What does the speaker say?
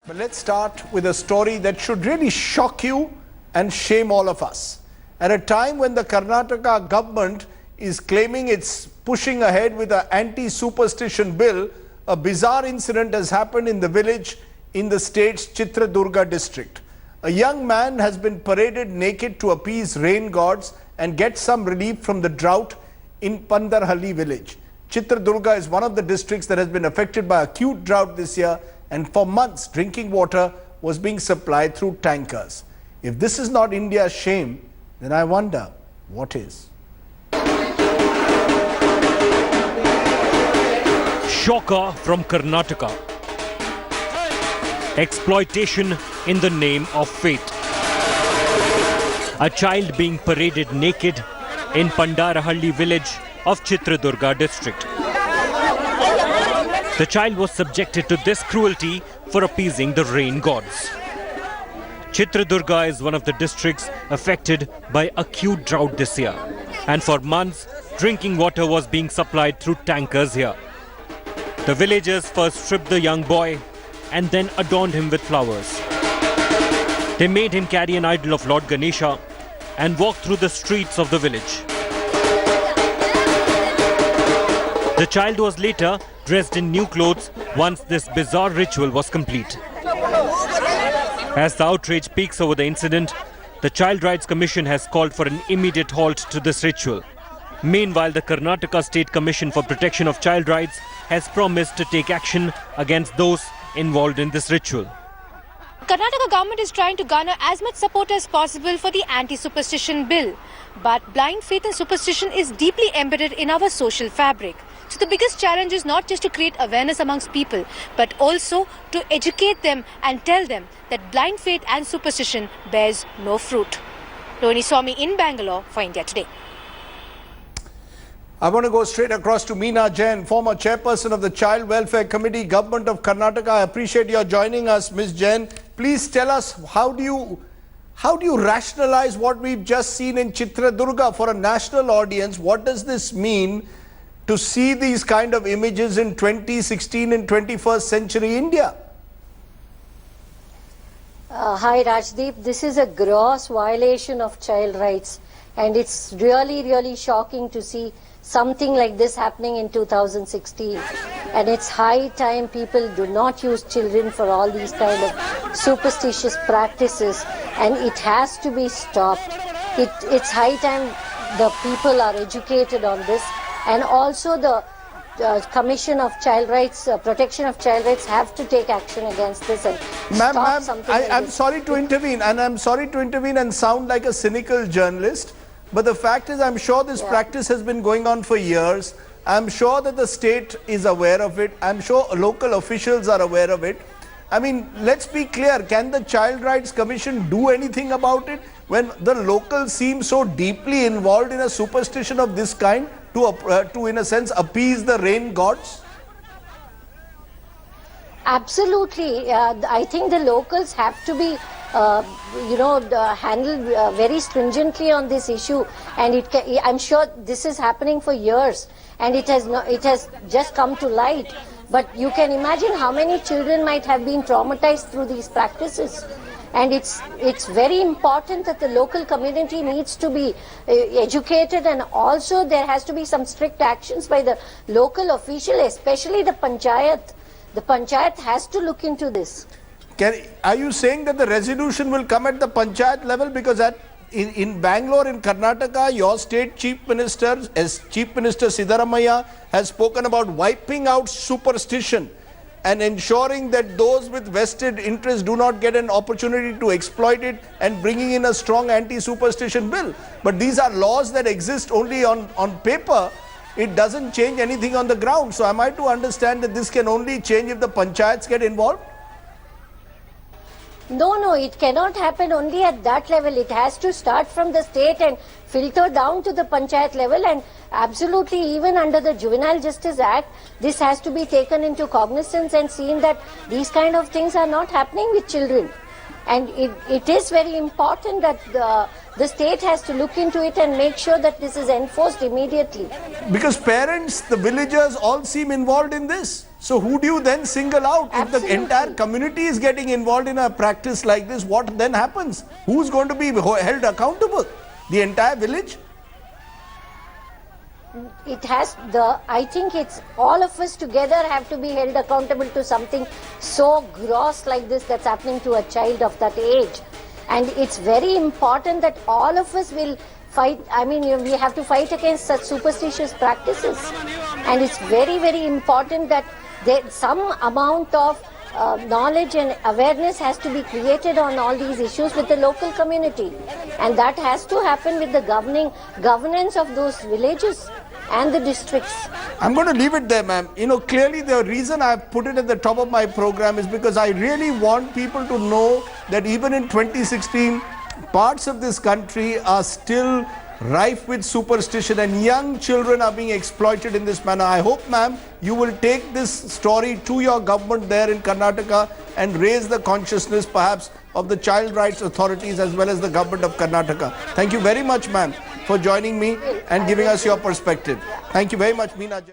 But let's start with a story that should really shock you and shame all of us. At a time when the Karnataka government is claiming it's pushing ahead with an anti-superstition bill, a bizarre incident has happened in the village in the state's Chitradurga district. A young man has been paraded naked to appease rain gods and get some relief from the drought in Pantherhalli village. Chitradurga is one of the districts that has been affected by acute drought this year, and for months drinking water was being supplied through tankers. If this is not India's shame, then I wonder what is. Shocker from Karnataka. Exploitation in the name of faith. A child being paraded naked in Pantherhalli village of Chitradurga district. The child was subjected to this cruelty for appeasing the rain gods. Chitradurga is one of the districts affected by acute drought this year, and for months drinking water was being supplied through tankers here. The villagers first stripped the young boy and then adorned him with flowers. They made him carry an idol of Lord Ganesha and walk through the streets of the village. The child was later dressed in new clothes once this bizarre ritual was complete. As the outrage peaks over the incident, the Child Rights Commission has called for an immediate halt to this ritual. Meanwhile, the Karnataka State Commission for Protection of Child Rights has promised to take action against those involved in this ritual. Karnataka government is trying to garner as much support as possible for the anti-superstition bill. But blind faith and superstition is deeply embedded in our social fabric. So the biggest challenge is not just to create awareness amongst people, but also to educate them and tell them that blind faith and superstition bears no fruit. Rohini Swami in Bangalore for India Today. I want to go straight across to Meena Jain, former chairperson of the Child Welfare Committee, Government of Karnataka. I appreciate your joining us, Ms. Jain. Please tell us, how do you rationalize what we've just seen in Chitradurga for a national audience? What does this mean to see these kind of images in 2016 and 21st century India? Hi Rajdeep, this is a gross violation of child rights, and it's really shocking to see something like this happening in 2016. And it's high time people do not use children for all these kind of superstitious practices, and it has to be stopped. It's high time the people are educated on this, and also the Commission of Child Rights, Protection of Child Rights have to take action against this and stop something like this. I'm sorry to intervene, and I'm sorry to intervene and sound like a cynical journalist, but the fact is I'm sure this practice has been going on for years. I'm sure that the state is aware of it. I'm sure local officials are aware of it. I mean, let's be clear, can the Child Rights Commission do anything about it when the locals seem so deeply involved in a superstition of this kind to in a sense, appease the rain gods? Absolutely. I think the locals have to be, handled very stringently on this issue. And I'm sure this is happening for years, and it has just come to light. But you can imagine how many children might have been traumatized through these practices. And it's very important that the local community needs to be educated, and also there has to be some strict actions by the local official, especially the panchayat. The panchayat has to look into this. Are you saying that the resolution will come at the panchayat level? Because in Bangalore, in Karnataka, your state chief minister, as Chief Minister Siddaramaiah, has spoken about wiping out superstition and ensuring that those with vested interests do not get an opportunity to exploit it, and bringing in a strong anti-superstition bill. But these are laws that exist only on paper. It doesn't change anything on the ground. So am I to understand that this can only change if the panchayats get involved? No, it cannot happen only at that level. It has to start from the state and filter down to the panchayat level, and absolutely even under the Juvenile Justice Act, this has to be taken into cognizance and seen that these kind of things are not happening with children. And it is very important that the state has to look into it and make sure that this is enforced immediately. Because parents, the villagers all seem involved in this. So who do you then single out? Absolutely. If the entire community is getting involved in a practice like this, what then happens? Who's going to be held accountable? The entire village? I think it's all of us together have to be held accountable to something so gross like this that's happening to a child of that age. And it's very important that all of us will fight. I mean, we have to fight against such superstitious practices. And it's very, very important that some amount of knowledge and awareness has to be created on all these issues with the local community. And that has to happen with the governance of those villages and the districts. I'm going to leave it there, ma'am. You know, clearly the reason I've put it at the top of my program is because I really want people to know that even in 2016, parts of this country are still rife with superstition and young children are being exploited in this manner. I hope, ma'am, you will take this story to your government there in Karnataka and raise the consciousness perhaps of the child rights authorities as well as the government of Karnataka. Thank you very much, ma'am, for joining me and giving us your perspective. Thank you very much, Meena.